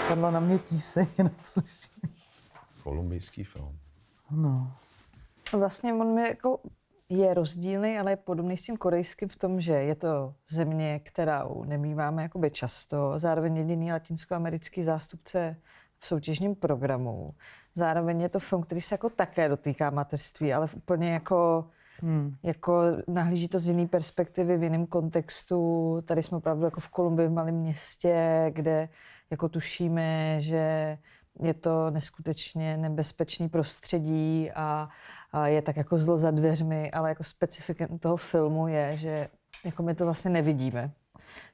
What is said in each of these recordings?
Padla na mě tíseň, jenom slyším. Kolumbijský film. No. Vlastně on jako je rozdílný, ale je podobný s tím korejským v tom, že je to země, kterou nemýváme jakoby často, zároveň jediný latinskoamerický zástupce v soutěžním programu. Zároveň je to film, který se jako také dotýká mateřství, ale úplně jako nahlíží to z jiné perspektivy, v jiném kontextu. Tady jsme opravdu jako v Kolumbii, v malém městě, kde jako tušíme, že je to neskutečně nebezpečný prostředí a je tak jako zlo za dveřmi, ale jako specifikem toho filmu je, že jako my to vlastně nevidíme.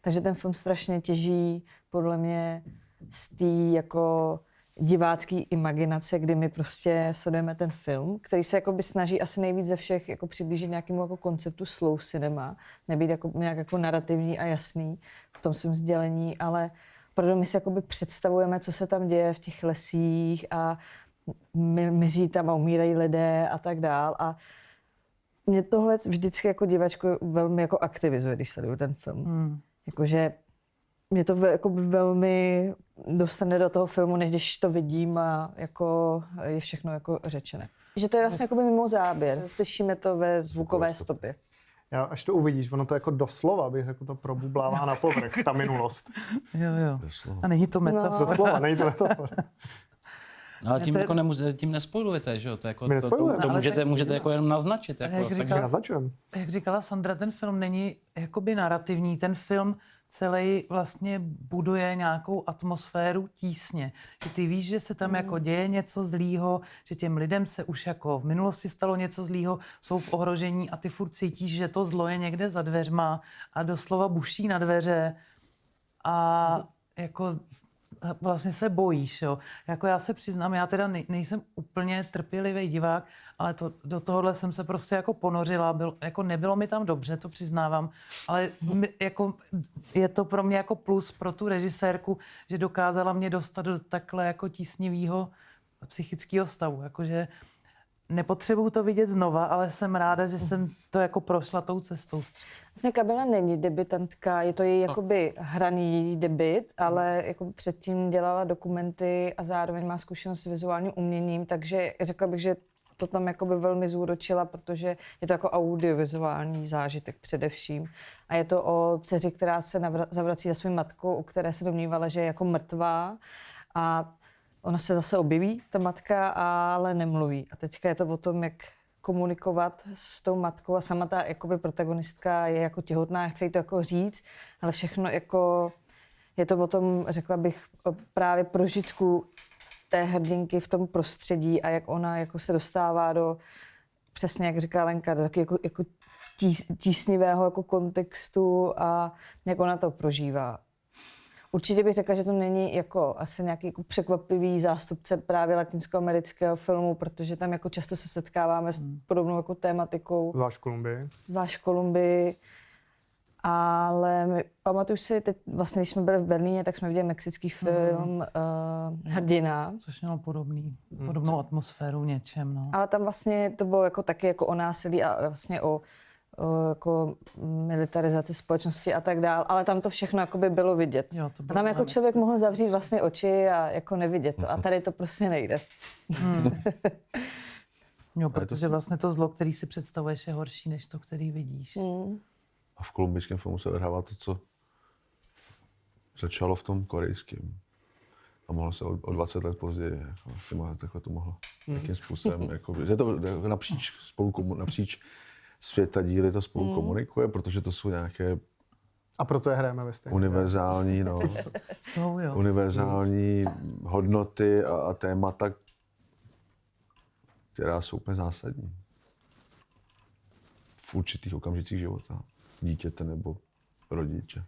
Takže ten film strašně těží podle mě z té jako divácké imaginace, kdy my prostě sledujeme ten film, který se jakoby snaží asi nejvíc ze všech jako přiblížit nějakému jako konceptu slow cinema, nebýt jako nějak jako narrativní a jasný v tom svém sdělení, ale protože my si jakoby představujeme, co se tam děje v těch lesích a mizí tam a umírají lidé a tak dál. A mě tohle vždycky jako divačku velmi jako aktivizuje, když sleduju ten film. Jakože mě to jako velmi dostane do toho filmu, než když to vidím a jako je všechno jako řečené. Že to je vlastně jako mimo záběr. Slyšíme to ve zvukové stopě. Já, až to uvidíš, ono to jako doslova, bych řekl, to probublává na povrch, ta minulost. Jo. Doslova. A není to metafora. Doslova, není to metafora. No, ale tím, jako tím nespoilujete, že jo? To, jako, My nespoilujeme. to Ale můžete jako jenom naznačit. Jako, jak Takže naznačujeme. Jak říkala Sandra, ten film není jakoby narrativní. Ten film celý vlastně buduje nějakou atmosféru tísně. Že ty víš, že se tam jako děje něco zlýho, že těm lidem se už jako v minulosti stalo něco zlýho, jsou v ohrožení a ty furt cítíš, že to zlo je někde za dveřma a doslova buší na dveře a jako vlastně se bojíš, jo. Jako já se přiznám, já teda nejsem úplně trpělivý divák, ale do tohohle jsem se prostě jako ponořila, jako nebylo mi tam dobře, to přiznávám, ale jako je to pro mě jako plus pro tu režisérku, že dokázala mě dostat do takhle jako tísnivého psychického stavu, jakože nepotřebuju to vidět znova, ale jsem ráda, že jsem to jako prošla tou cestou. Vlastně Kabela není debutantka, je to její jakoby hraný debut, ale jako předtím dělala dokumenty a zároveň má zkušenost s vizuálním uměním, takže řekla bych, že to tam jakoby velmi zúročila, protože je to jako audiovizuální zážitek především. A je to o dceři, která se zavrací za svou matkou, u které se domnívala, že je jako mrtvá a ona se zase objeví, ta matka, ale nemluví. A teďka je to o tom, jak komunikovat s tou matkou a sama ta jakoby protagonistka je jako těhotná, chce jí to jako říct, ale všechno jako je to o tom, řekla bych, o právě prožitku té hrdinky v tom prostředí a jak ona jako se dostává do, přesně jak říká Lenka, do taky jako tísnivého jako kontextu a jak ona to prožívá. Určitě bych řekla, že to není jako asi nějaký jako překvapivý zástupce právě latinskoamerického filmu, protože tam jako často se setkáváme s podobnou jako tématikou. Zvlášť v Kolumbii. Zvlášť v Kolumbii. Ale pamatuju si, teď vlastně, když jsme byli v Berlíně, tak jsme viděli mexický film Hrdina. Což mělo podobnou atmosféru v něčem, no. Ale tam vlastně to bylo jako taky jako o násilí a vlastně o jako militarizaci společnosti a tak dál, ale tam to všechno jako by bylo vidět. Jo, to a tam jako člověk mohl zavřít vlastně oči a jako nevidět to. A tady to prostě nejde. Jo, protože vlastně to zlo, který si představuješ, je horší, než to, který vidíš. A v kolumbijském filmu se odehrává to, co začalo v tom korejském. A mohlo se o 20 let později, jako, si mohlo, takhle to mohlo. Jakým způsobem, jako, že to napříč světa díly to spolu komunikuje, protože to jsou nějaké A proto je hrajeme ve stejné. univerzální, univerzální hodnoty a témata, která jsou úplně zásadní v určitých okamžicích života dítěte nebo rodiče.